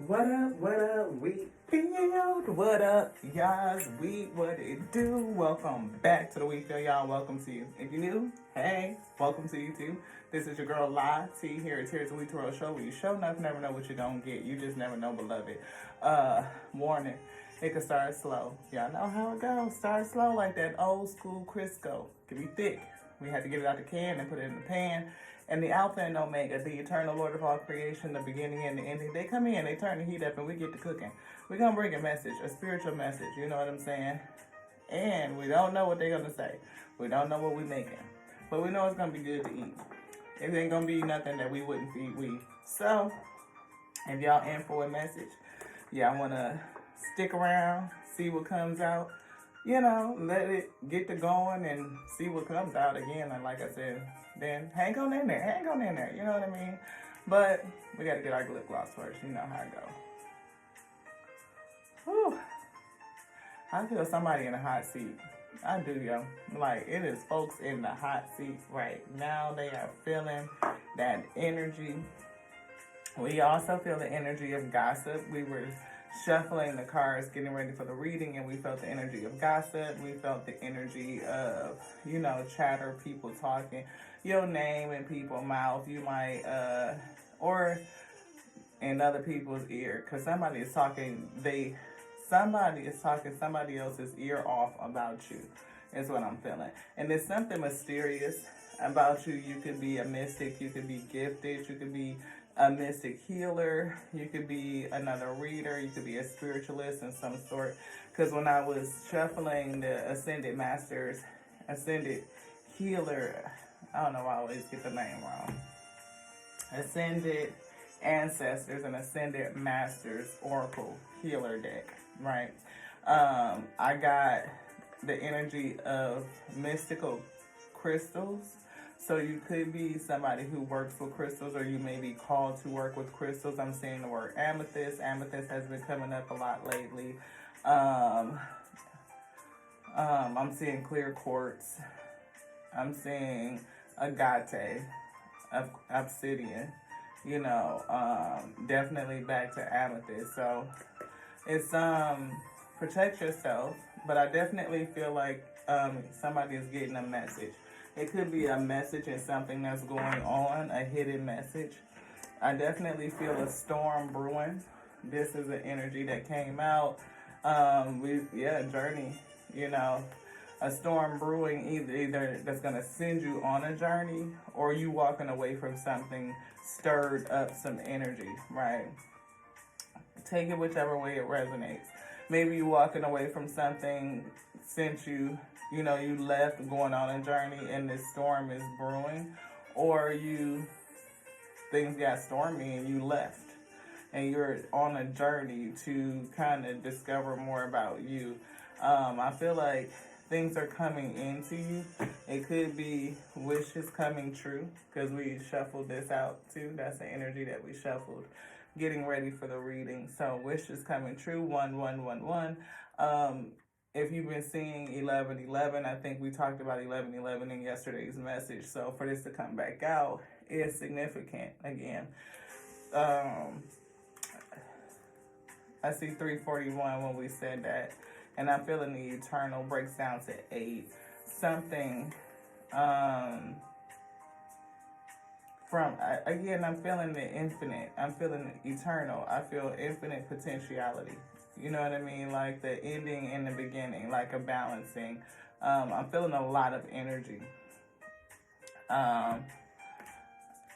What up, we field? What up, y'all? What it do? Welcome back to the We Feel, y'all. Welcome to you. If you're new, hey, welcome to you too. This is your girl, La T, here. It's the We Twirl Show, where you show enough, never know what you don't get. You just never know, beloved. Warning, it can start slow. Y'all know how it goes. Start slow like that old school Crisco. Can be thick. We had to get it out the can and put it in the pan. And the Alpha and Omega, the eternal Lord of all creation, the beginning and the ending, they come in, they turn the heat up, and we get to cooking. We're going to bring a message, a spiritual message, you know what I'm saying? And we don't know what they're going to say. We don't know what we're making. But we know it's going to be good to eat. It ain't going to be nothing that we wouldn't feed we. So, if y'all in for a message, y'all want to stick around, see what comes out. You know, let it get to going and see what comes out again. And like I said, then hang on in there, you know what I mean? But we got to get our lip gloss first, you know how it go. Whew. I feel somebody in a hot seat. I do, yo. Like, it is folks in the hot seat right now. They are feeling that energy. We also feel the energy of gossip. We were shuffling the cards, getting ready for the reading, and we felt the energy of gossip. We felt the energy of, you know, chatter, people talking your name in people's mouth. You might, or in other people's ear, because somebody is talking somebody else's ear off about you, is what I'm feeling. And there's something mysterious about you. You could be a mystic, you could be gifted, you could be a mystic healer, you could be another reader, you could be a spiritualist in some sort. Because when I was shuffling the Ascended Masters, Ascended Healer, I don't know why I always get the name wrong. Ascended Ancestors and Ascended Masters Oracle Healer deck, right? I got the energy of mystical crystals. So you could be somebody who works with crystals, or you may be called to work with crystals. I'm seeing the word amethyst. Amethyst has been coming up a lot lately. I'm seeing clear quartz. I'm seeing agate, obsidian. You know, definitely back to amethyst. So it's protect yourself, but I definitely feel like somebody is getting a message. It could be a message and something that's going on, a hidden message. I definitely feel a storm brewing. This is an energy that came out. Journey, you know, a storm brewing, either that's going to send you on a journey, or you walking away from something stirred up some energy, right? Take it whichever way it resonates. Maybe you walking away from something since you left going on a journey and this storm is brewing, or things got stormy and you left and you're on a journey to kind of discover more about you. I feel like things are coming into you. It could be wishes coming true, because we shuffled this out too. That's the energy that we shuffled, getting ready for the reading. So wishes coming true, 1111. If you've been seeing 1111, I think we talked about 1111 in yesterday's message. So for this to come back out is significant again. I see 341 when we said that. And I'm feeling the eternal breaks down to 8. Something I'm feeling the infinite. I'm feeling the eternal. I feel infinite potentiality. You know what I mean? Like the ending and the beginning, like a balancing. I'm feeling a lot of energy.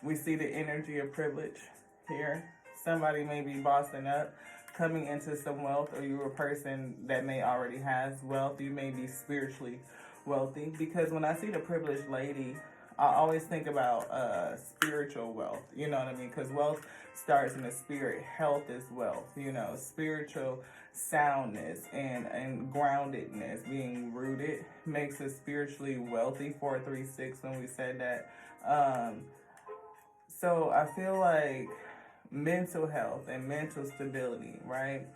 We see the energy of privilege here. Somebody may be bossing up, coming into some wealth, or you're a person that may already has wealth. You may be spiritually wealthy, because when I see the privileged lady, I always think about spiritual wealth, you know what I mean? Because wealth starts in the spirit. Health is wealth, you know, spiritual soundness and groundedness, being rooted, makes us spiritually wealthy. 436 when we said that. So I feel like mental health and mental stability, right?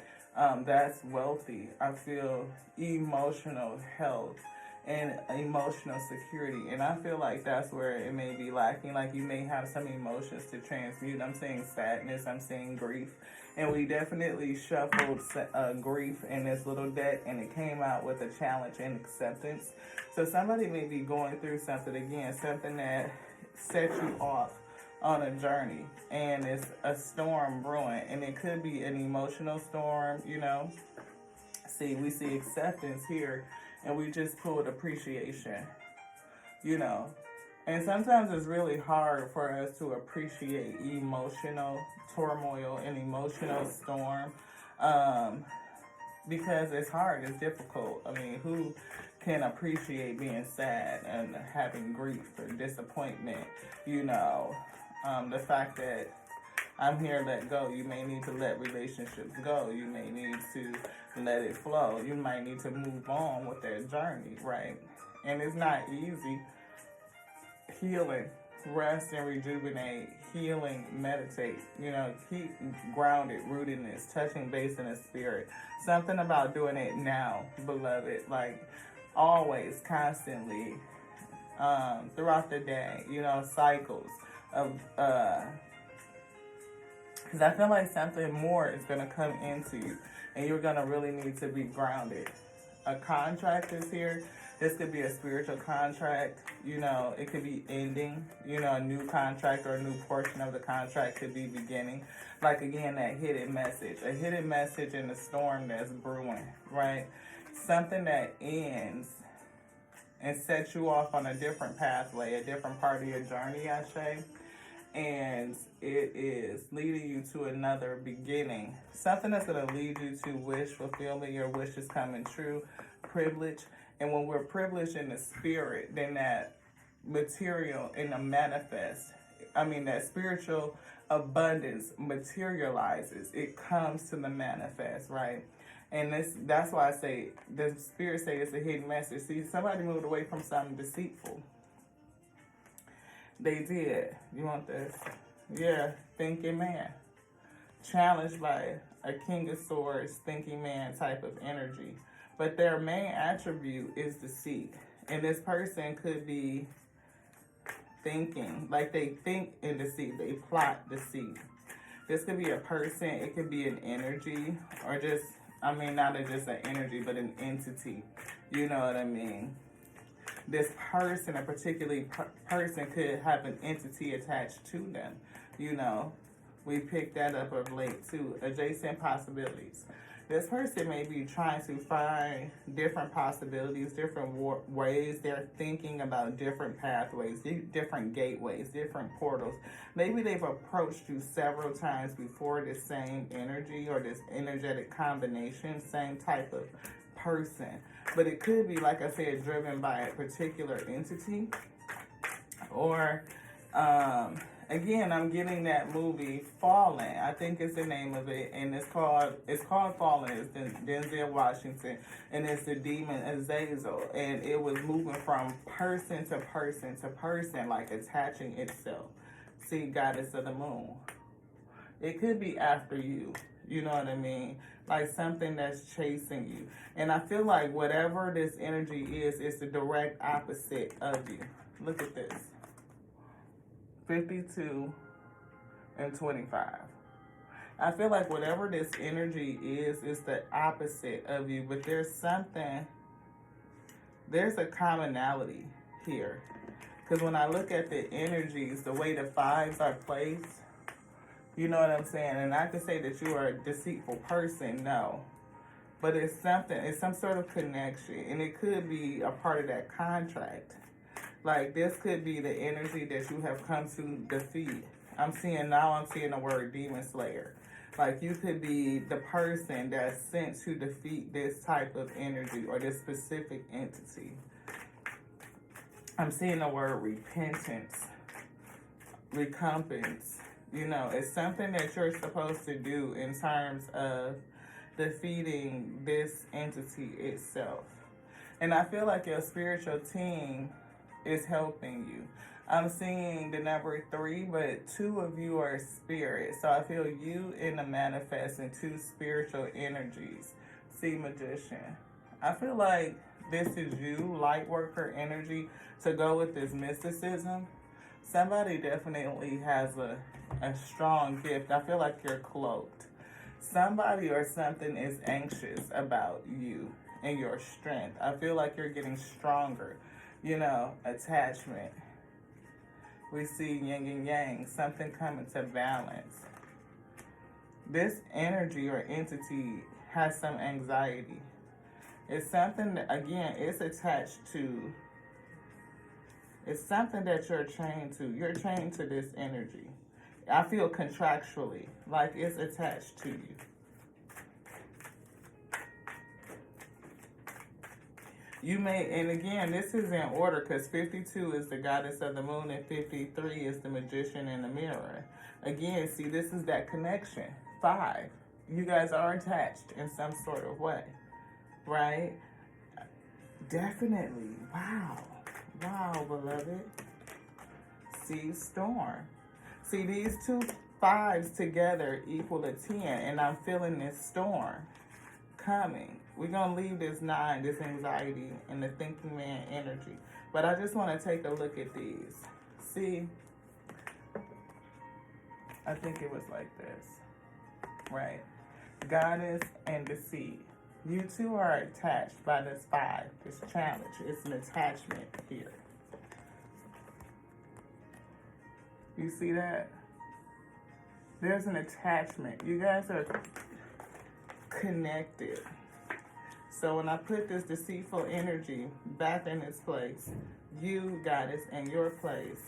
That's wealthy. I feel emotional health and emotional security. And I feel like that's where it may be lacking. Like you may have some emotions to transmute. I'm saying sadness, I'm saying grief And we definitely shuffled grief in this little deck, and it came out with a challenge and acceptance. So somebody may be going through something again, something that sets you off on a journey, and it's a storm brewing, and it could be an emotional storm, you know. See, we see acceptance here, and we just pulled appreciation, you know. And sometimes it's really hard for us to appreciate emotional turmoil and emotional storm, because it's hard, it's difficult. I mean, who can appreciate being sad and having grief or disappointment, you know? The fact that I'm here, let go. You may need to let relationships go. You may need to let it flow. You might need to move on with that journey, right? And it's not easy. Healing, rest and rejuvenate, healing, meditate, you know, keep grounded, rootedness, touching base in the spirit. Something about doing it now, beloved, like always, constantly, throughout the day, you know, cycles of, because I feel like something more is going to come into you, and you're going to really need to be grounded. A contract is here. This could be a spiritual contract, you know, it could be ending, you know, a new contract or a new portion of the contract could be beginning. Like, again, that hidden message, a hidden message in the storm that's brewing, right? Something that ends and sets you off on a different pathway, a different part of your journey, I say. And it is leading you to another beginning. Something that's going to lead you to wish fulfillment, your wishes coming true, privilege. And when we're privileged in the spirit, then that material in the manifest, that spiritual abundance materializes. It comes to the manifest, right? And that's why I say, the spirit say it's a hidden message. See, somebody moved away from something deceitful. They did. You want this? Yeah, thinking man. Challenged by a King of Swords, thinking man type of energy. But their main attribute is deceit. And this person could be thinking, like they think in deceit, they plot deceit. This could be a person, it could be an energy, or just, not just an energy, but an entity. You know what I mean? This person, a particular person, could have an entity attached to them. You know, we picked that up of late too. Adjacent possibilities. This person may be trying to find different possibilities, different ways. They're thinking about different pathways, different gateways, different portals. Maybe they've approached you several times before, this same energy or this energetic combination, same type of person. But it could be, like I said, driven by a particular entity. Or, again, I'm getting that movie Fallen. I think it's the name of it, and it's called Fallen. It's Denzel Washington, and it's the demon Azazel, and it was moving from person to person to person, like attaching itself. See, Goddess of the Moon. It could be after you. You know what I mean? Like something that's chasing you. And I feel like whatever this energy is, it's the direct opposite of you. Look at this. 52 and 25. I feel like whatever this energy is, it's the opposite of you. But there's a commonality here. Because when I look at the energies, the way the fives are placed, you know what I'm saying? And I could say that you are a deceitful person, no. But it's some sort of connection. And it could be a part of that contract. Like, this could be the energy that you have come to defeat. I'm seeing the word demon slayer. Like, you could be the person that's sent to defeat this type of energy or this specific entity. I'm seeing the word repentance, recompense. You know, it's something that you're supposed to do in terms of defeating this entity itself. And I feel like your spiritual team is helping you. I'm seeing the number 3, but 2 of you are spirit. So I feel you in the manifest and 2 spiritual energies. See, Magician. I feel like this is you, light worker energy, to go with this mysticism. Somebody definitely has a strong gift. I feel like you're cloaked. Somebody or something is anxious about you and your strength. I feel like you're getting stronger. You know, attachment. We see yin and yang, something coming to balance. This energy or entity has some anxiety. It's something that, again, it's attached to, it's something that you're chained to. You're chained to this energy. I feel contractually, like it's attached to you. You may, and again, this is in order because 52 is the goddess of the moon and 53 is the magician in the mirror. Again, see, this is that connection. 5. You guys are attached in some sort of way, right? Definitely. Wow. Wow, beloved. See, storm. See, these two 5s together equal a 10, and I'm feeling this storm coming. We're going to leave this 9, this anxiety, and the thinking man energy. But I just want to take a look at these. See, I think it was like this, right? Goddess and the seed. You two are attached by this 5, this challenge. It's an attachment here. You see that? There's an attachment. You guys are connected. So when I put this deceitful energy back in its place, you, goddess, in your place,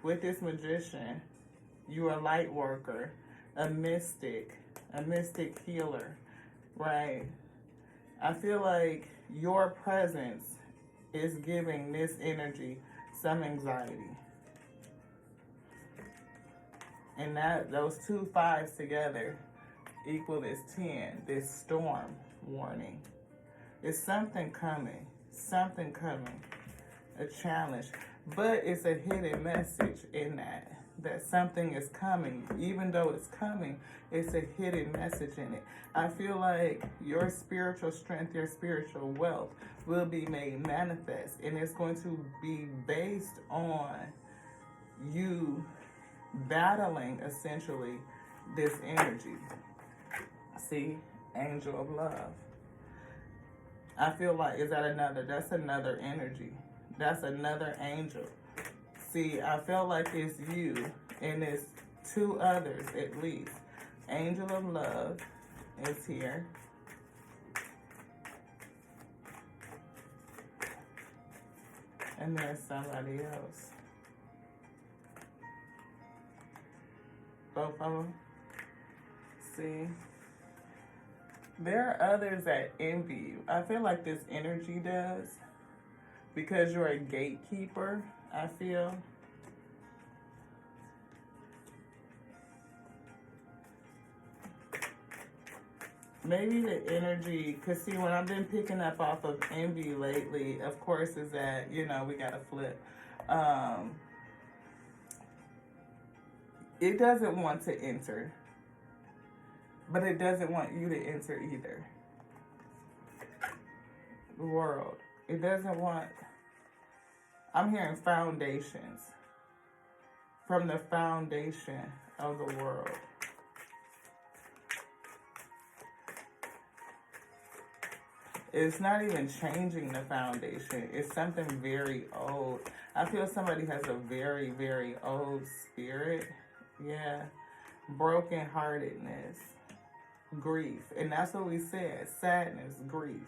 with this magician, you are a light worker, a mystic healer, right? I feel like your presence is giving this energy some anxiety. And that those two 5s together equal this 10, this storm warning. It's something coming, a challenge. But it's a hidden message in that something is coming. Even though it's coming, it's a hidden message in it. I feel like your spiritual strength, your spiritual wealth will be made manifest. And it's going to be based on you battling, essentially, this energy. See? Angel of love. I feel like, that's another energy. That's another angel. See, I feel like it's you and it's 2 others at least. Angel of love is here. And there's somebody else. Both of them. See? There are others that envy you. I feel like this energy does. Because you're a gatekeeper, I feel. Maybe the energy, because see, what I've been picking up off of envy lately, of course, is that, you know, we got to flip. It doesn't want to enter. But it doesn't want you to enter either. The world. It doesn't want... I'm hearing foundations. From the foundation of the world. It's not even changing the foundation. It's something very old. I feel somebody has a very, very old spirit. Yeah. Brokenheartedness. Grief. And that's what we said. Sadness, grief.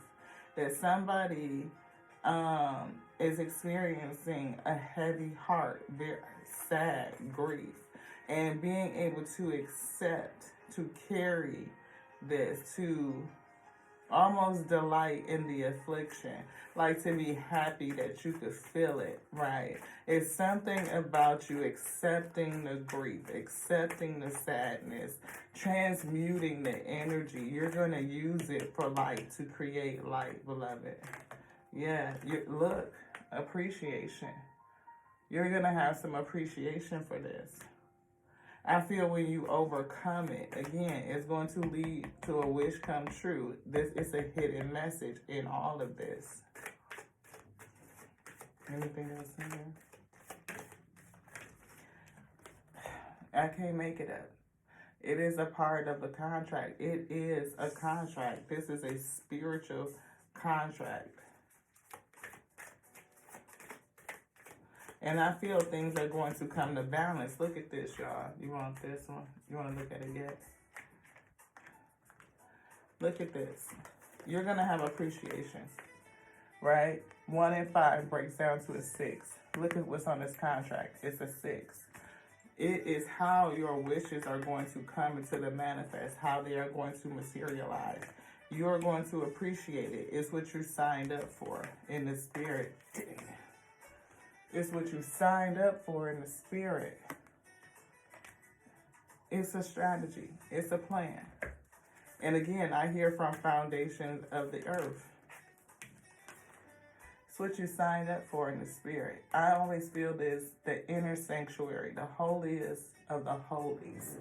That somebody is experiencing a heavy heart, very sad grief. And being able to accept, to carry this, to almost delight in the affliction, like to be happy that you could feel it, right? It's something about you accepting the grief, accepting the sadness, transmuting the energy. You're going to use it for light, to create light, beloved. Yeah, look, appreciation. You're going to have some appreciation for this. I feel when you overcome it, again, it's going to lead to a wish come true. This is a hidden message in all of this. Anything else in here? I can't make it up. It is a part of the contract. It is a contract. This is a spiritual contract. And I feel things are going to come to balance. Look at this, y'all. You want this one? You want to look at it yet? Look at this. You're going to have appreciation, right? 1 and 5 breaks down to a 6. Look at what's on this contract. It's a 6. It is how your wishes are going to come into the manifest, how they are going to materialize. You are going to appreciate it. It's what you signed up for in the spirit. It's what you signed up for in the spirit. It's a strategy. It's a plan. And again, I hear from foundations of the earth. It's what you signed up for in the spirit. I always feel this, the inner sanctuary, the holiest of the holies,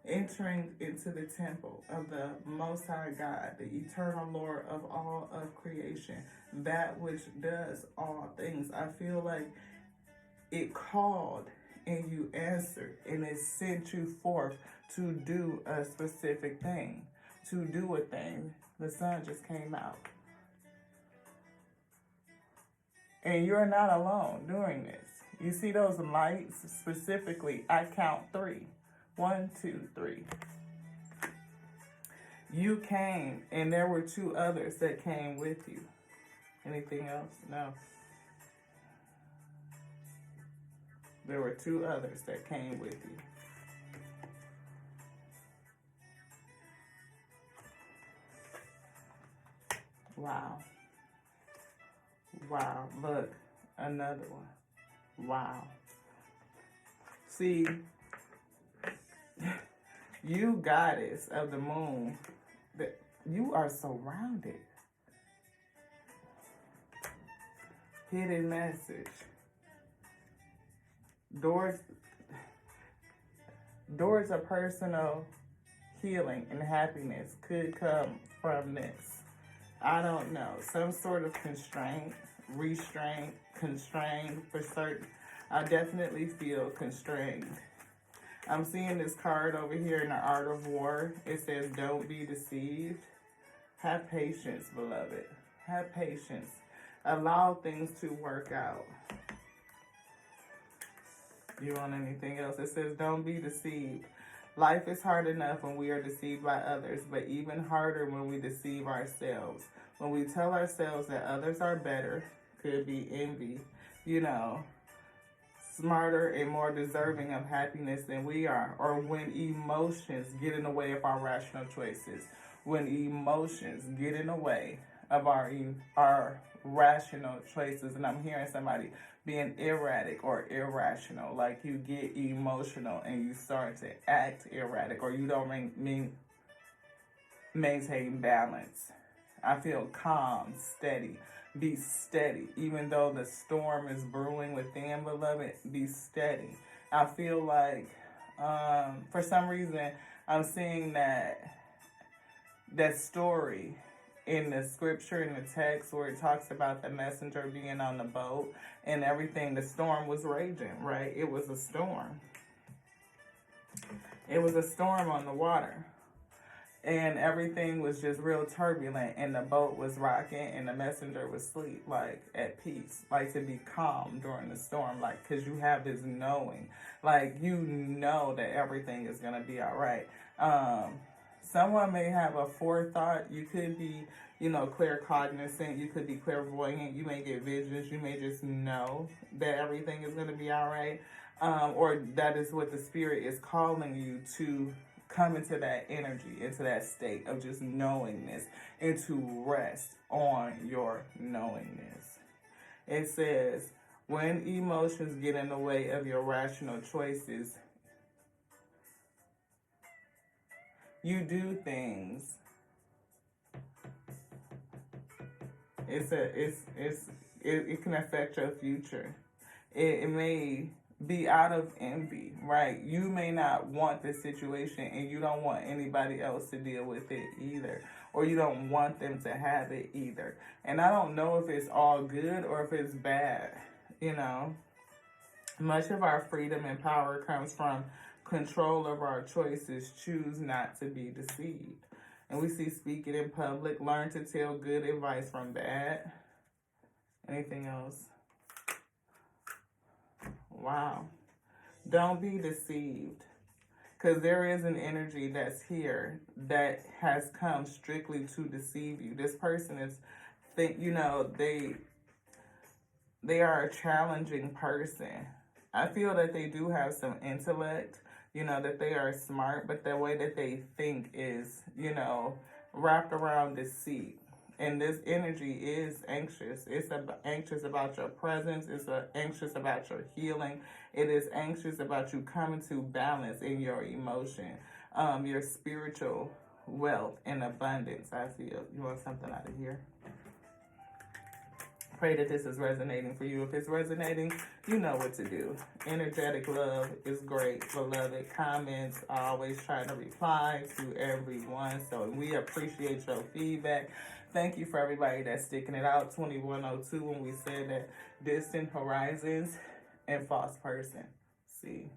entering into the temple of the Most High God, the eternal Lord of all of creation, that which does all things. I feel like it called and you answered, and it sent you forth to do a specific thing, to do a thing. The sun just came out. And you're not alone doing this. You see those lights specifically? I count 3. 1, 2, 3. You came, and there were 2 others that came with you. Anything else? No. There were 2 others that came with you. Wow. Wow. Look, another one. Wow. See, you goddess of the moon, that you are surrounded. Hidden message. Doors of personal healing and happiness could come from this. I don't know. Some sort of constraint, restraint, constrained for certain. I definitely feel constrained. I'm seeing this card over here in the Art of War. It says, don't be deceived. Have patience, beloved. Have patience. Allow things to work out. You want anything else? It says, don't be deceived. Life is hard enough when we are deceived by others, but even harder when we deceive ourselves. When we tell ourselves that others are better, could be envy, smarter and more deserving of happiness than we are, or when emotions get in the way of our rational choices. When emotions get in the way of our rational choices, and I'm hearing somebody being erratic or irrational, like you get emotional and you start to act erratic, or you don't maintain balance. I feel calm, steady. Be steady. Even though the storm is brewing within, beloved, be steady. I feel like, for some reason, I'm seeing that story in the scripture, in the text, where it talks about the messenger being on the boat and everything. The storm was raging, right? It was a storm. It was a storm on the water. And everything was just real turbulent, and the boat was rocking, and the messenger was asleep, like at peace, like to be calm during the storm, like, because you have this knowing, like, you know that everything is going to be all right. Someone may have a forethought. You could be, claircognizant. You could be clairvoyant. You may get visions. You may just know that everything is going to be all right. Or that is what the spirit is calling you to come into that energy, into that state of just knowingness, and to rest on your knowingness. It says, when emotions get in the way of your rational choices, you do things. It can affect your future. It may be out of envy, right? You may not want this situation, and you don't want anybody else to deal with it either, or you don't want them to have it either. And I don't know if it's all good or if it's bad. Much of our freedom and power comes from control of our choices, choose not to be deceived. And we see speaking in public, learn to tell good advice from bad. Anything else? Wow. Don't be deceived. Because there is an energy that's here that has come strictly to deceive you. This person is, they are a challenging person. I feel that they do have some intellect, that they are smart, but the way that they think is, wrapped around deceit. And this energy is anxious. It's anxious about your presence. It's anxious about your healing. It is anxious about you coming to balance in your emotion, your spiritual wealth and abundance. I feel you want something out of here. Pray that this is resonating for you. If it's resonating, you know what to do. Energetic love is great, beloved. Comments, I always try to reply to everyone. So we appreciate your feedback. Thank you for everybody that's sticking it out. 2102 when we said that distant horizons and false person. See,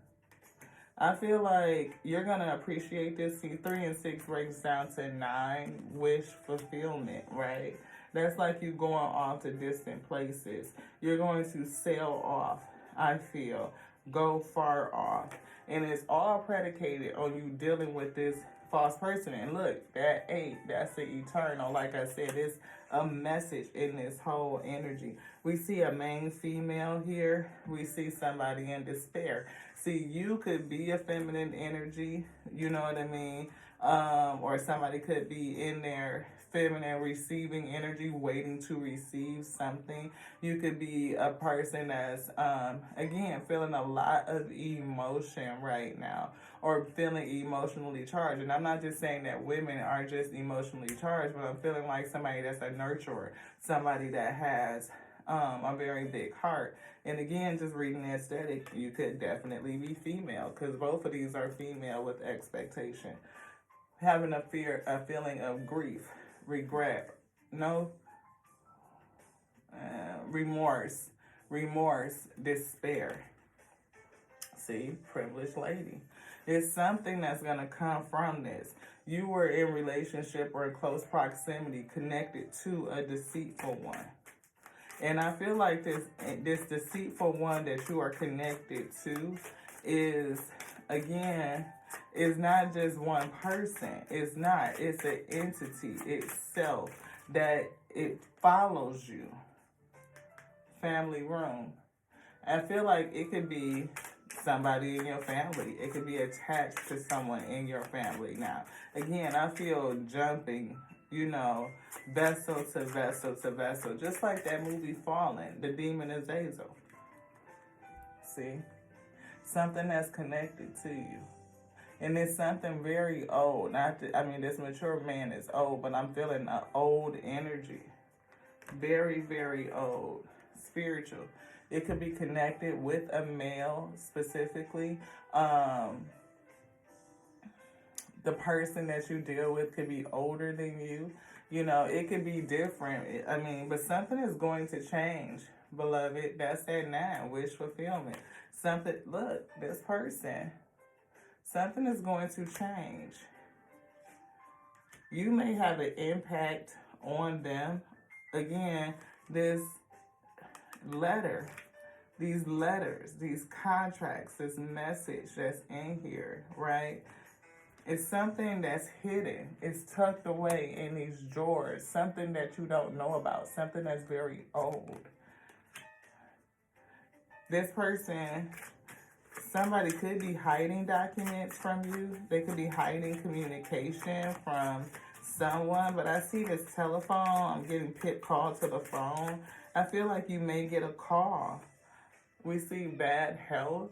I feel like you're going to appreciate this. See, 3 and 6 breaks down to 9, wish fulfillment, right? That's like you going off to distant places. You're going to sail off, I feel, go far off. And it's all predicated on you dealing with this false person. And look, that 8, that's the eternal. Like I said, it's a message in this whole energy. We see a main female here. We see somebody in despair. See, you could be a feminine energy, you know what I mean? Or somebody could be in their feminine receiving energy, waiting to receive something. You could be a person that's, again, feeling a lot of emotion right now, or feeling emotionally charged. And I'm not just saying that women are just emotionally charged, but I'm feeling like somebody that's a nurturer, somebody that has a very big heart. And again, just reading the aesthetic, you could definitely be female, because both of these are female with expectation. Having a feeling of grief, regret, remorse, despair. See, privileged lady. It's something that's going to come from this. You were in relationship or in close proximity, connected to a deceitful one. And I feel like this deceitful one that you are connected to is, again, is not just one person. It's not. It's an entity itself that it follows you. Family room. I feel like it could be somebody in your family. It could be attached to someone in your family. Now, again, I feel jumping, vessel to vessel to vessel. Just like that movie Fallen, the demon is Azazel. See? Something that's connected to you. And it's something very old. This mature man is old, but I'm feeling an old energy. Very, very old. Spiritual. It could be connected with a male specifically. The person that you deal with could be older than you. It could be different. But something is going to change, beloved. That's that 9, wish fulfillment. This person. Something is going to change. You may have an impact on them. Again, this letter, these letters, these contracts, this message that's in here, right? It's something that's hidden. It's tucked away in these drawers. Something that you don't know about. Something that's very old. This person, somebody could be hiding documents from you. They could be hiding communication from someone. But I see this telephone. I'm getting called to the phone. I feel like you may get a call. We see bad health.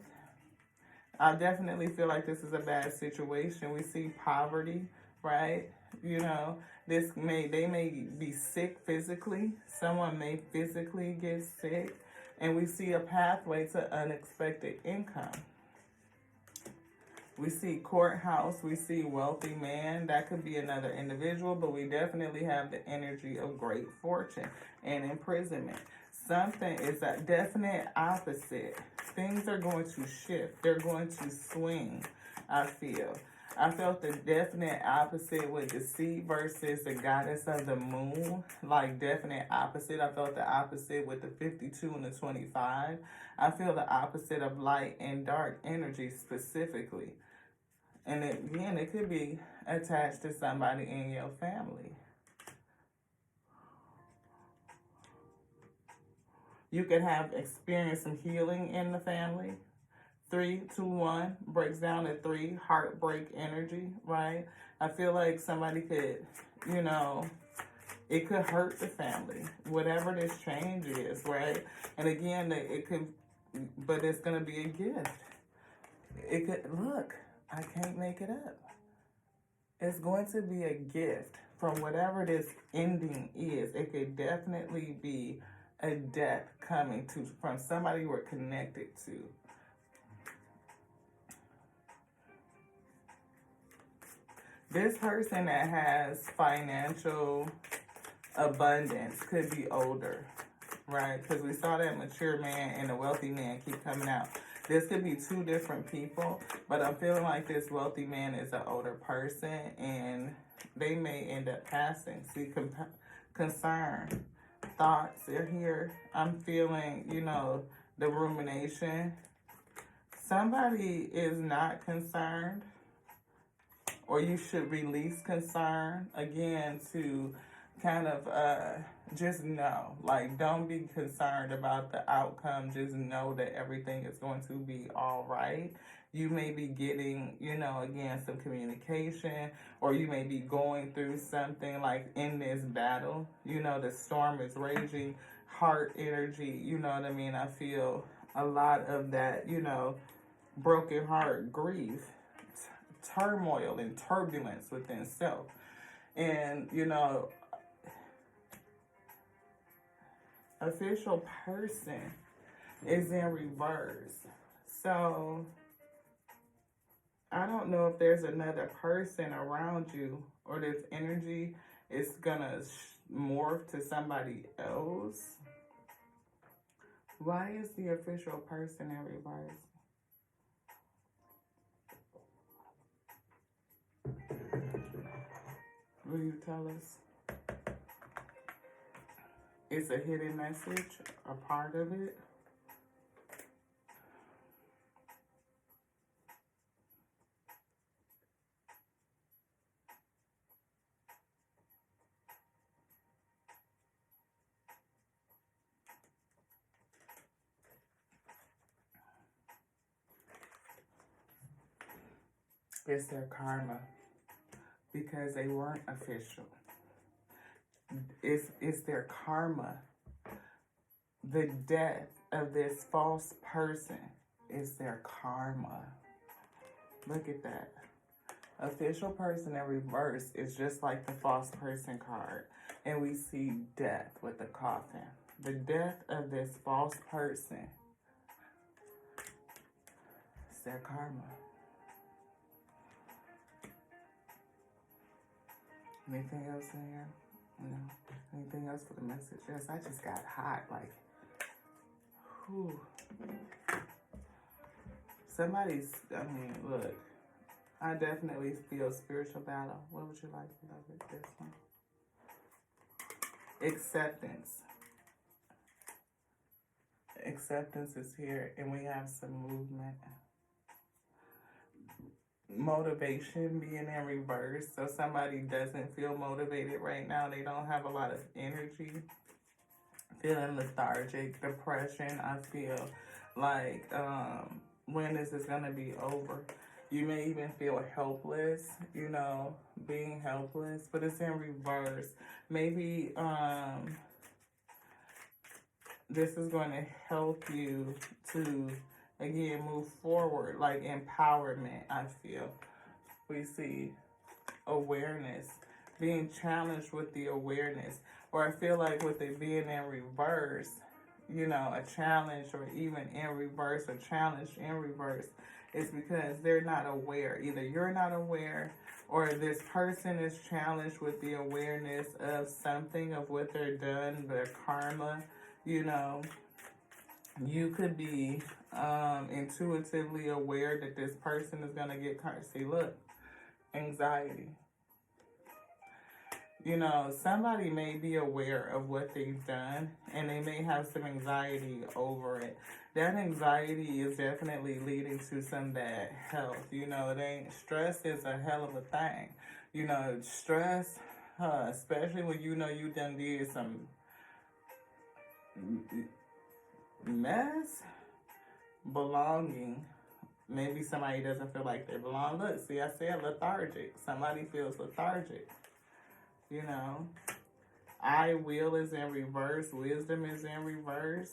I definitely feel like this is a bad situation. We see poverty, right? They may be sick physically. Someone may physically get sick. And we see a pathway to unexpected income. We see courthouse. We see wealthy man. That could be another individual, but we definitely have the energy of great fortune and imprisonment. Something is a definite opposite. Things are going to shift. They're going to swing. I feel. I felt the definite opposite with deceit versus the goddess of the moon. Like, definite opposite. I felt the opposite with the 52 and the 25. I feel the opposite of light and dark energy specifically. And again, it could be attached to somebody in your family. You could have experienced some healing in the family. 3, 2, 1 breaks down to 3, heartbreak energy, right? I feel like somebody could, it could hurt the family, whatever this change is, right? And again, it could, but it's going to be a gift. It could, look, I can't make it up. It's going to be a gift from whatever this ending is. It could definitely be a death coming from somebody we're connected to. This person that has financial abundance could be older, right? Because we saw that mature man and the wealthy man keep coming out. This could be 2 different people, but I'm feeling like this wealthy man is an older person and they may end up passing. See, concern, thoughts are here. I'm feeling, the rumination. Somebody is not concerned, or you should release concern, again, to kind of just know. Like, don't be concerned about the outcome. Just know that everything is going to be all right. You may be getting, again, some communication, or you may be going through something like in this battle. The storm is raging, heart energy, you know what I mean? I feel a lot of that, broken heart, grief, turmoil and turbulence within self. And, official person is in reverse. So I don't know if there's another person around you, or this energy is gonna morph to somebody else. Why is the official person in reverse? Will you tell us? It's a hidden message, a part of it. It's their karma, because they weren't official. It's their karma. The death of this false person is their karma. Look at that. Official person in reverse is just like the false person card. And we see death with the coffin. The death of this false person is their karma. Anything else in here? No. Anything else for the message? Yes, I just got hot. Like, whew. Look. I definitely feel spiritual battle. What would you like to love with this one? Acceptance. Acceptance is here, and we have some movement. Motivation being in reverse. So somebody doesn't feel motivated right now. They don't have a lot of energy. Feeling lethargic, depression. I feel like, when is this going to be over? You may even feel helpless, being helpless, but it's in reverse. Maybe this is going to help you to, again, move forward, like empowerment, I feel. We see awareness, being challenged with the awareness. Or I feel like with it being in reverse, a challenge, or even in reverse, or challenge in reverse, is because they're not aware. Either you're not aware, or this person is challenged with the awareness of something, of what they're done, their karma, You could be intuitively aware that this person is going to get caught. See, look, anxiety. You know, somebody may be aware of what they've done and they may have some anxiety over it. That anxiety is definitely leading to some bad health. You know, stress is a hell of a thing. You know, stress, especially when you know you done did some mess, belonging. Maybe somebody doesn't feel like they belong. Look, see, I said lethargic. Somebody feels lethargic. You know, I will is in reverse. Wisdom is in reverse.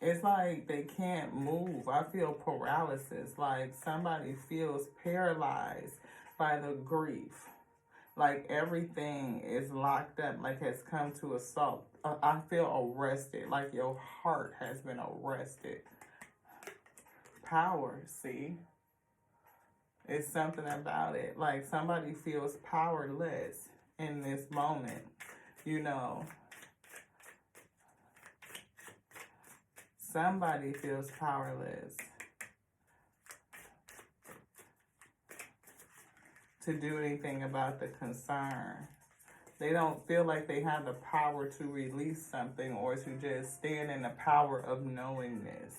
It's like they can't move. I feel paralysis. Like somebody feels paralyzed by the grief. Like everything is locked up, like has come to assault. I feel arrested, like your heart has been arrested. Power, see? It's something about it. Like somebody feels powerless in this moment, you know. Somebody feels powerless to do anything about the concern. They don't feel like they have the power to release something or to just stand in the power of knowingness.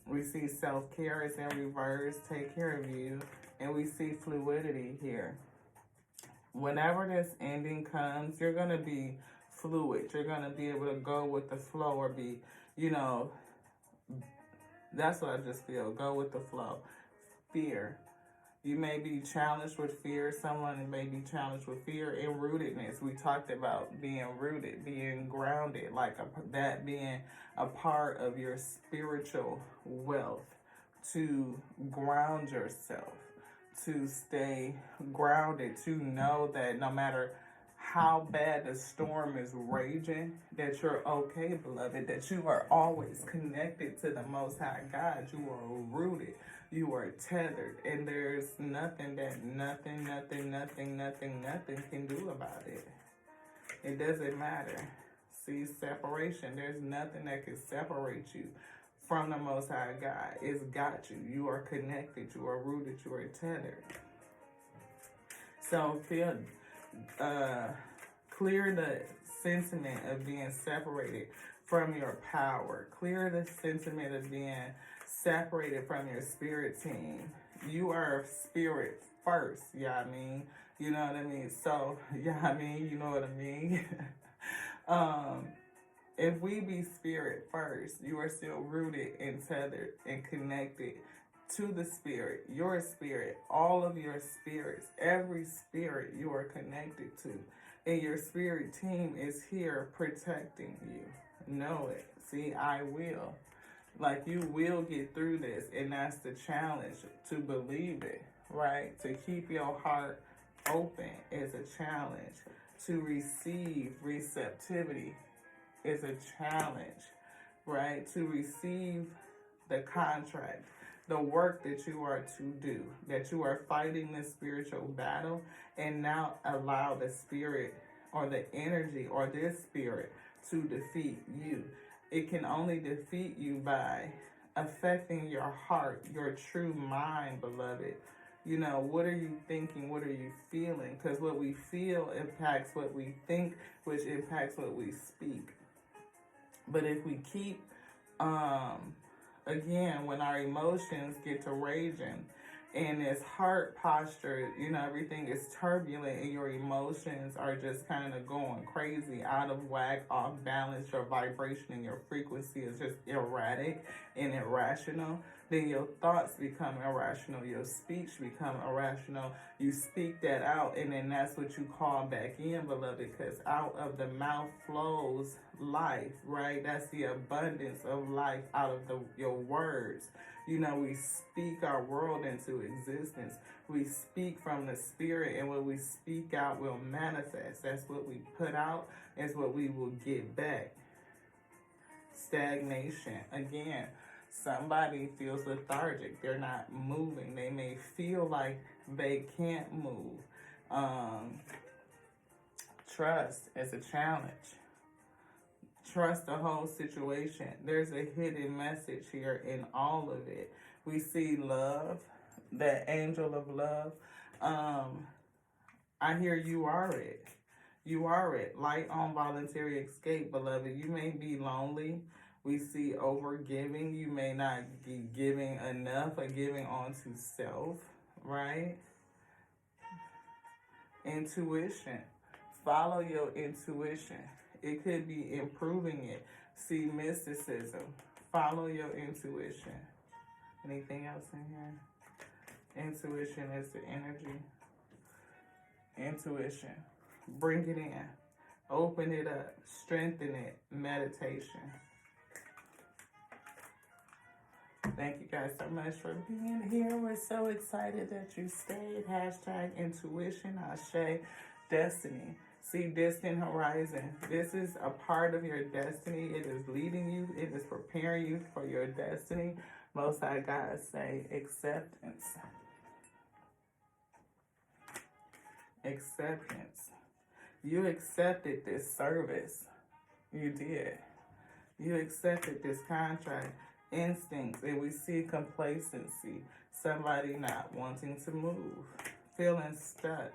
We see self-care is in reverse, take care of you, and we see fluidity here. Whenever this ending comes, you're going to be fluid. You're going to be able to go with the flow or be, you know, that's what I just feel. Go with the flow. Fear. You may be challenged with fear. Someone may be challenged with fear and rootedness. We talked about being rooted, being grounded, like that being a part of your spiritual wealth, to ground yourself, to stay grounded, to know that no matter how bad the storm is raging, that you're okay, beloved, that you are always connected to the Most High God. You are rooted. You are tethered, and there's nothing that nothing can do about it. It doesn't matter. See, separation. There's nothing that can separate you from the Most High God. It's got you. You are connected. You are rooted. You are tethered. So feel, clear the sentiment of being separated from your power. Clear the sentiment of being separated from your spirit team. You are spirit first, yeah, I mean, you know what I mean? So, yeah, I mean, you know what I mean? If we be spirit first, you are still rooted and tethered and connected to the spirit, your spirit, all of your spirits, every spirit you are connected to. And your spirit team is here protecting you. Know it. See, I will. Like, you will get through this, and that's the challenge, to believe it, right? To keep your heart open is a challenge. To receive receptivity is a challenge, right? To receive the contract, the work that you are to do, that you are fighting this spiritual battle, and now allow the spirit or the energy or this spirit to defeat you. It can only defeat you by affecting your heart, your true mind, beloved. You know, what are you thinking? What are you feeling? Because what we feel impacts what we think, which impacts what we speak. But if we keep, again, when our emotions get to raging, and this heart posture, you know, everything is turbulent and your emotions are just kind of going crazy, out of whack, off balance, your vibration and your frequency is just erratic and irrational, then your thoughts become irrational, your speech become irrational. You speak that out, and then that's what you call back in, beloved, because out of the mouth flows life, right? That's the abundance of life out of your words. You know, we speak our world into existence. We speak from the spirit, and what we speak out will manifest. That's what we put out, is what we will get back. Stagnation. Again, somebody feels lethargic. They're not moving. They may feel like they can't move. Trust is a challenge. Trust the whole situation. There's a hidden message here in all of it. We see love, that angel of love. I hear you are it. You are it. Light on voluntary escape, beloved. You may be lonely. We see overgiving. You may not be giving enough or giving on to self, right? Intuition. Follow your intuition. It could be improving it. See mysticism. Follow your intuition. Anything else in here? Intuition is the energy. Intuition. Bring it in. Open it up. Strengthen it. Meditation. Thank you guys so much for being here. We're so excited that you stayed. Hashtag intuition, Ashe, destiny. See, distant horizon. This is a part of your destiny. It is leading you. It is preparing you for your destiny. Most High God say acceptance. Acceptance. You accepted this service. You did. You accepted this contract. Instincts, and we see complacency. Somebody not wanting to move. Feeling stuck.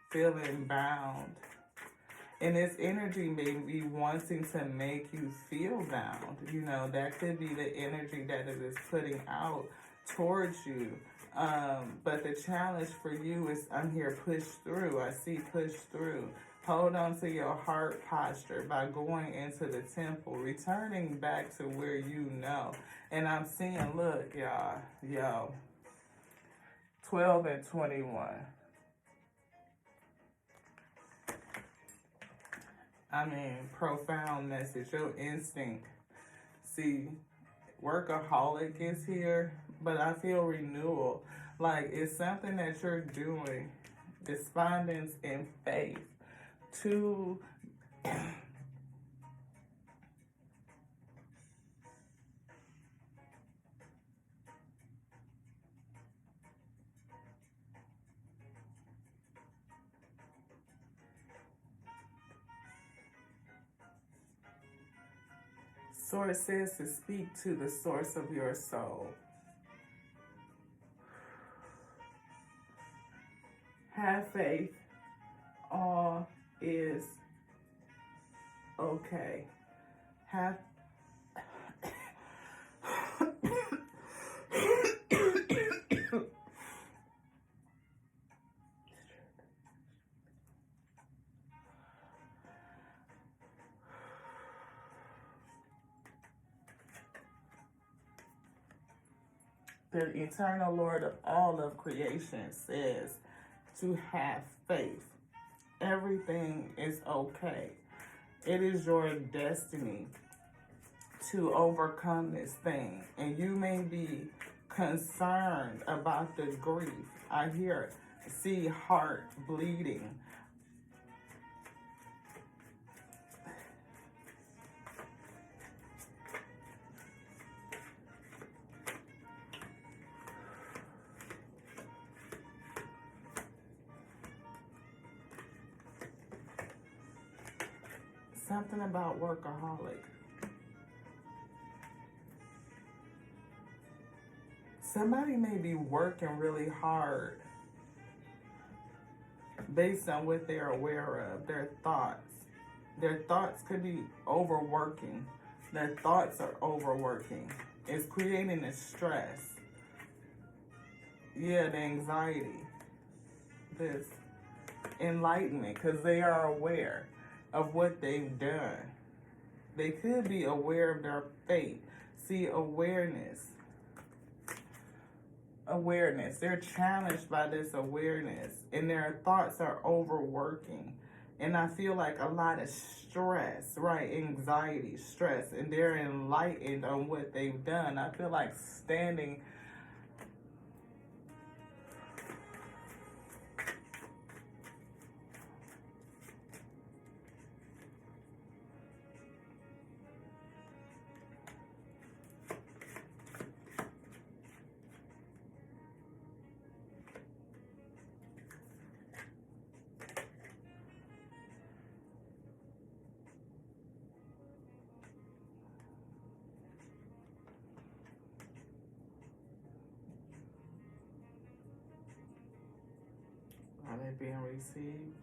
Feeling bound. And this energy may be wanting to make you feel bound. You know, that could be the energy that it is putting out towards you. But the challenge for you is, I'm here, push through. I see push through. Hold on to your heart posture by going into the temple, returning back to where you know. And I'm seeing, look, y'all, 12 and 21. I mean, profound message. Your instinct. See, workaholic is here, but I feel renewal. Like, it's something that you're doing. Despondence and faith. To Source says to speak to the source of your soul. Have faith. All is okay. Have the eternal Lord of all of creation says to have faith. Everything is okay. It is your destiny to overcome this thing. And you may be concerned about the grief. I hear it. See heart bleeding. Something about workaholic. Somebody may be working really hard based on what they're aware of, their thoughts. Their thoughts could be overworking. Their thoughts are overworking. It's creating the stress. Yeah, the anxiety. This enlightenment, because they are aware of what they've done. They could be aware of their fate. See, awareness. Awareness. They're challenged by this awareness, and their thoughts are overworking. And I feel like a lot of stress, right? Anxiety, stress, and they're enlightened on what they've done. I feel like standing Are they being received?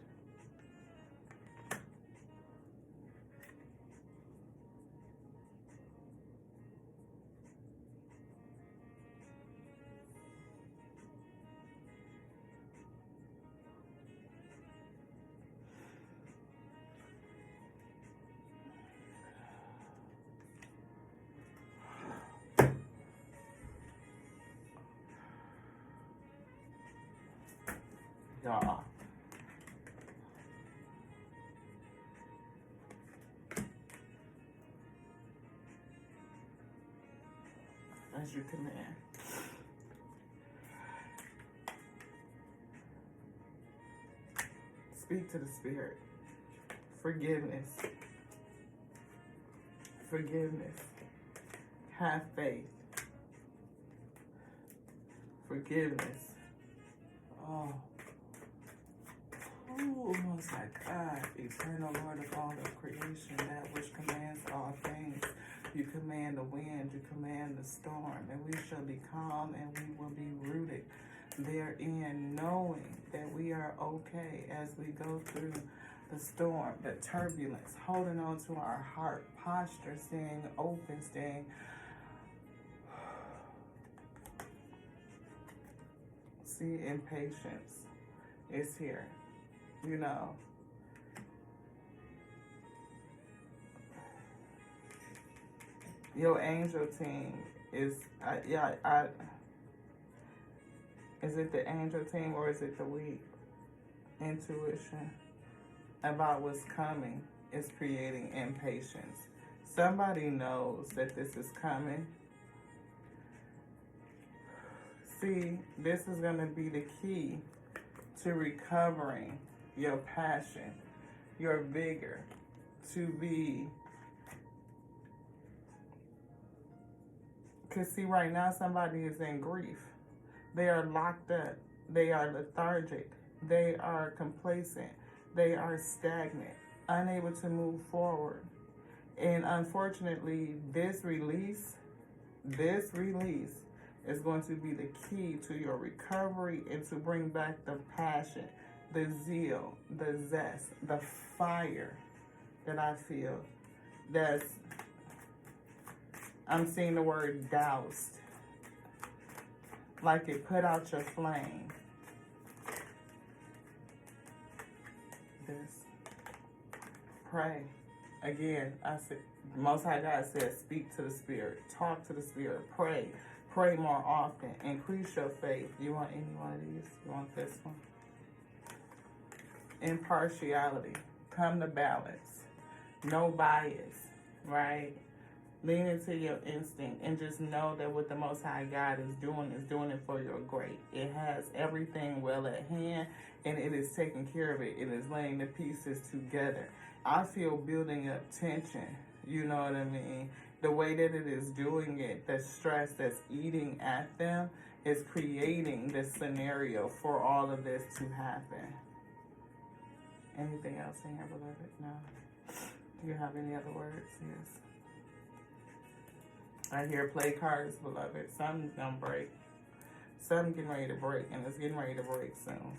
Y'all. As you command. Speak to the spirit. Forgiveness. Forgiveness. Have faith. Forgiveness. Oh. Oh, Most High God, eternal Lord of all of creation, that which commands all things. You command the wind, you command the storm, and we shall be calm and we will be rooted therein, knowing that we are okay as we go through the storm, the turbulence, holding on to our heart posture, staying open, staying impatience is here, you know. Your angel team is, is it the angel team or is it the weak? Intuition about what's coming is creating impatience. Somebody knows that this is coming. See, this is going to be the key to recovering your passion, your vigor, to be. Because see, right now somebody is in grief. They are locked up. They are lethargic. They are complacent. They are stagnant, unable to move forward. And unfortunately, this release is going to be the key to your recovery and to bring back the passion, the zeal, the zest, the fire that I feel. I'm seeing the word doused, like it put out your flame. Pray. Again, I said, Most High God says, speak to the Spirit, talk to the Spirit, pray. Pray more often. Increase your faith. You want any one of these? You want this one? Impartiality. Come to balance. No bias, right? Lean into your instinct and just know that what the Most High God is doing it for your great. It has everything well at hand and it is taking care of it. It is laying the pieces together. I feel building up tension. You know what I mean? The way that it is doing it, the stress that's eating at them is creating this scenario for all of this to happen. Anything else in here, beloved? No. Do you have any other words? Yes. I hear play cards, beloved. Something's gonna break. Something's getting ready to break, and it's getting ready to break soon.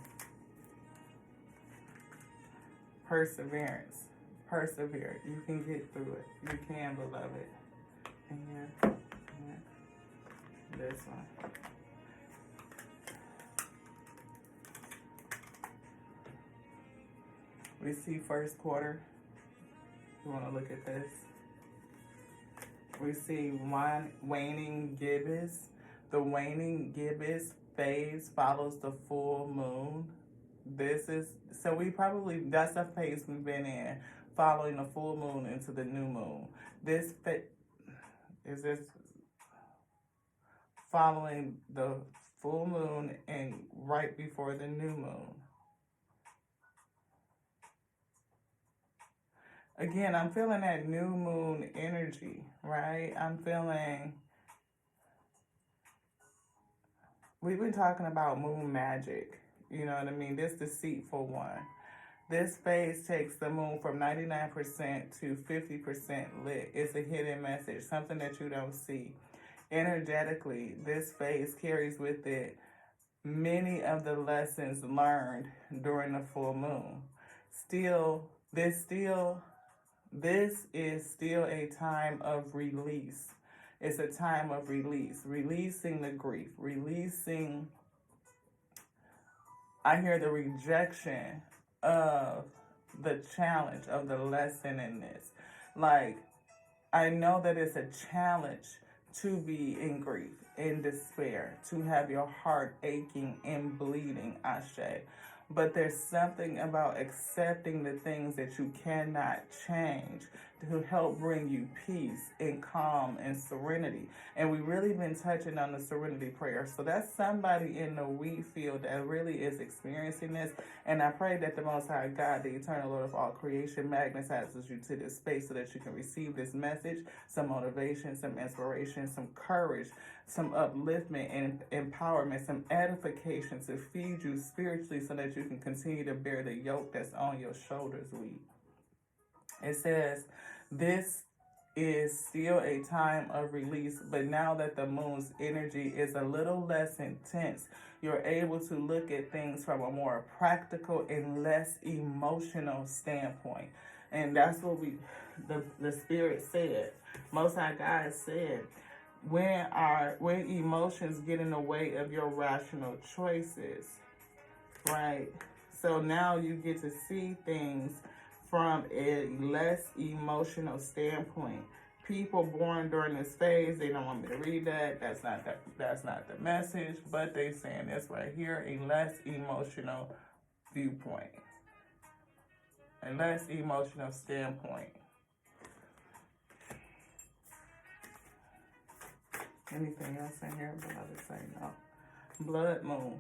Perseverance. Persevere. You can get through it. You can, beloved. And here, this one. We see first quarter. You want to look at this? We see waning gibbous. The waning gibbous phase follows the full moon. This is, so we probably, that's the phase we've been in, following the full moon into the new moon. This is this following the full moon and right before the new moon. Again, I'm feeling that new moon energy, right? I'm feeling, we've been talking about moon magic, you know what I mean? This deceitful one. This phase takes the moon from 99% to 50% lit. It's a hidden message, something that you don't see. Energetically, this phase carries with it many of the lessons learned during the full moon. Still, this is still a time of release. It's a time of release, releasing the grief, releasing, I hear the rejection of the challenge of the lesson in this. Like, I know that it's a challenge to be in grief, in despair, to have your heart aching and bleeding, Ashe. But there's something about accepting the things that you cannot change to help bring you peace and calm and serenity. And we really been touching on the serenity prayer. So that's somebody in the wheat field that really is experiencing this. And I pray that the Most High God, the eternal Lord of all creation, magnetizes you to this space so that you can receive this message, some motivation, some inspiration, some courage, some upliftment and empowerment, some edification to feed you spiritually so that you can continue to bear the yoke that's on your shoulders, wheat. It says, this is still a time of release, but now that the moon's energy is a little less intense, you're able to look at things from a more practical and less emotional standpoint. And that's what the Spirit said. Most High God said, when emotions get in the way of your rational choices, right? So now you get to see things from a less emotional standpoint. People born during this phase, they don't want me to read that. That's not the message, but they saying this right here, a less emotional viewpoint. A less emotional standpoint. Anything else in here? But I'll just say no. Blood moon.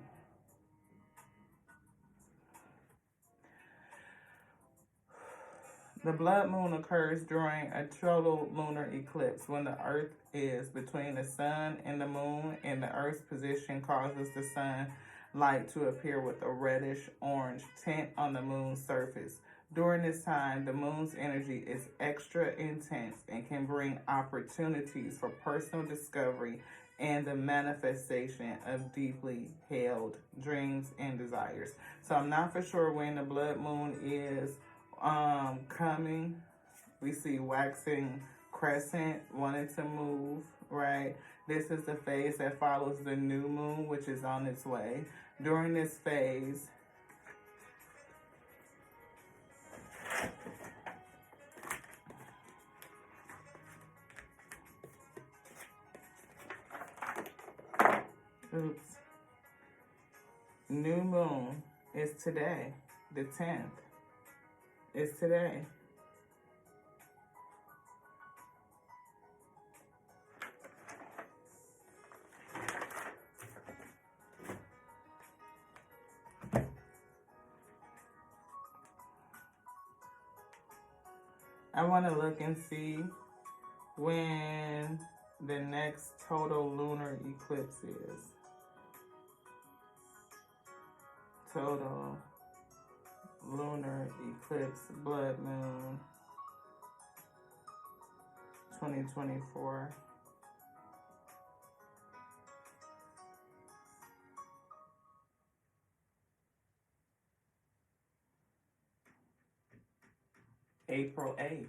The blood moon occurs during a total lunar eclipse when the earth is between the sun and the moon, and the earth's position causes the sun light to appear with a reddish orange tint on the moon's surface. During this time, the moon's energy is extra intense and can bring opportunities for personal discovery and the manifestation of deeply held dreams and desires. So I'm not for sure when the blood moon is coming. We see waxing crescent wanting to move, right? This is the phase that follows the new moon, which is on its way. During this phase, new moon is today, the 10th. It's today. I want to look and see when the next total lunar eclipse is. Total lunar eclipse, blood moon, 2024. April 8th.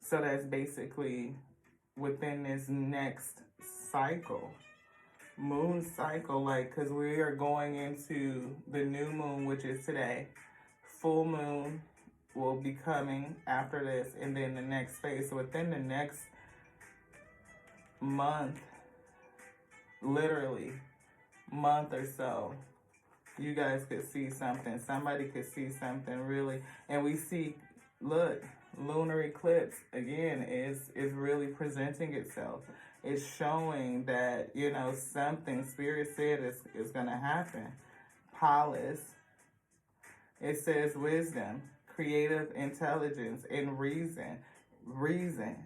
So that's basically within this next cycle, moon cycle, like, because we are going into the new moon, which is today. Full moon will be coming after this, and then the next phase. So within the next month, literally month or so, you guys could see something. Somebody could see something really. And we see, look, lunar eclipse again is really presenting itself. It's showing that, you know, something Spirit said is going to happen. Palace. It says wisdom, creative intelligence, and reason.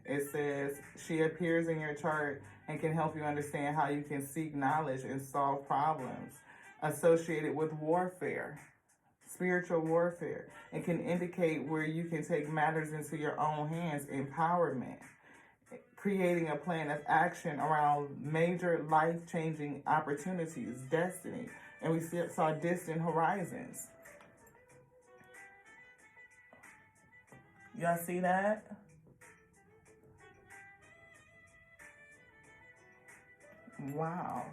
It says she appears in your chart and can help you understand how you can seek knowledge and solve problems associated with warfare, spiritual warfare. It can indicate where you can take matters into your own hands, empowerment, creating a plan of action around major life-changing opportunities, destiny. And we saw distant horizons. Y'all see that? Wow.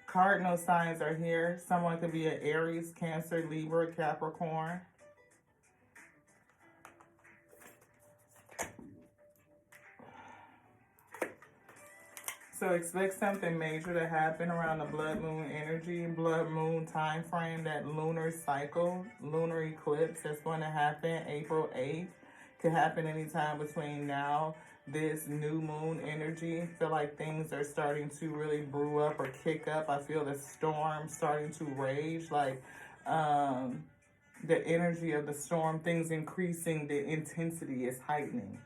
Cardinal signs are here. Someone could be an Aries, Cancer, Libra, Capricorn. So expect something major to happen around the blood moon energy, blood moon time frame, that lunar cycle, lunar eclipse that's going to happen April 8th. Could happen anytime between now, this new moon energy. I feel like things are starting to really brew up or kick up. I feel the storm starting to rage, like the energy of the storm, things increasing, the intensity is heightening,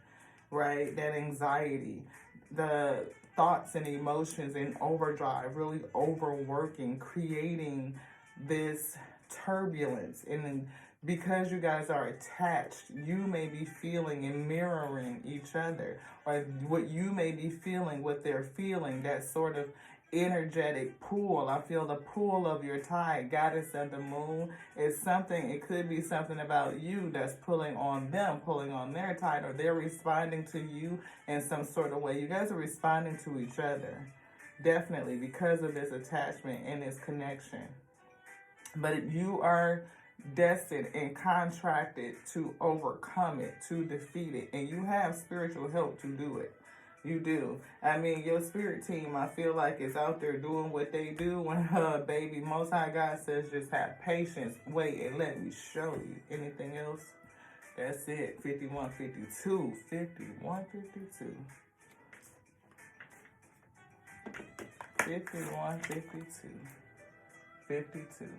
right? That anxiety, the thoughts and emotions in overdrive, really overworking, creating this turbulence. And because you guys are attached, you may be feeling and mirroring each other, or what you may be feeling, what they're feeling, that sort of energetic pull. I feel the pull of your tide, goddess of the moon, is something. It could be something about you that's pulling on them, pulling on their tide, or they're responding to you in some sort of way. You guys are responding to each other, definitely, because of this attachment and this connection. But you are destined and contracted to overcome it, to defeat it, and you have spiritual help to do it. You do. I mean, your spirit team, I feel like, is out there doing what they do when, baby, Most High God says just have patience, wait, and let me show you. Anything else? That's it. 5152. 5152. 5152. 52.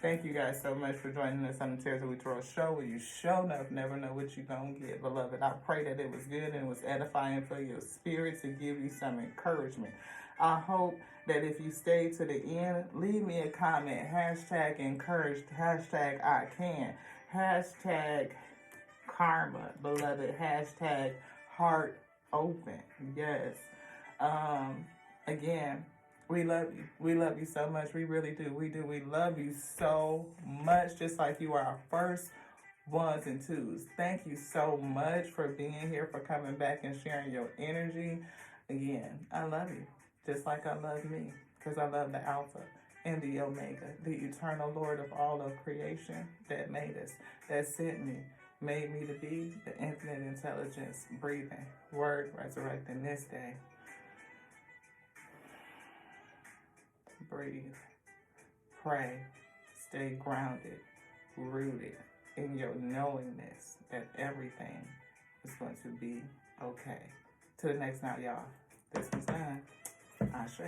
Thank you guys so much for joining us on the Tears of We Tarot show, where you show enough, never know what you're going to get. Beloved, I pray that it was good and it was edifying for your spirit to give you some encouragement. I hope that if you stay to the end, leave me a comment. Hashtag encouraged. Hashtag I can. Hashtag karma, beloved. Hashtag heart open. Yes. Again, we love you. We love you so much. We really do. We do. We love you so much, just like you are our first ones and twos. Thank you so much for being here, for coming back and sharing your energy. Again, I love you, just like I love me, because I love the Alpha and the Omega, the eternal Lord of all of creation that made us, that sent me, made me to be the infinite intelligence, breathing, word, resurrecting this day. Breathe, pray, stay grounded, rooted in your knowingness that everything is going to be okay. Till the next night, y'all. This was done. Ashe.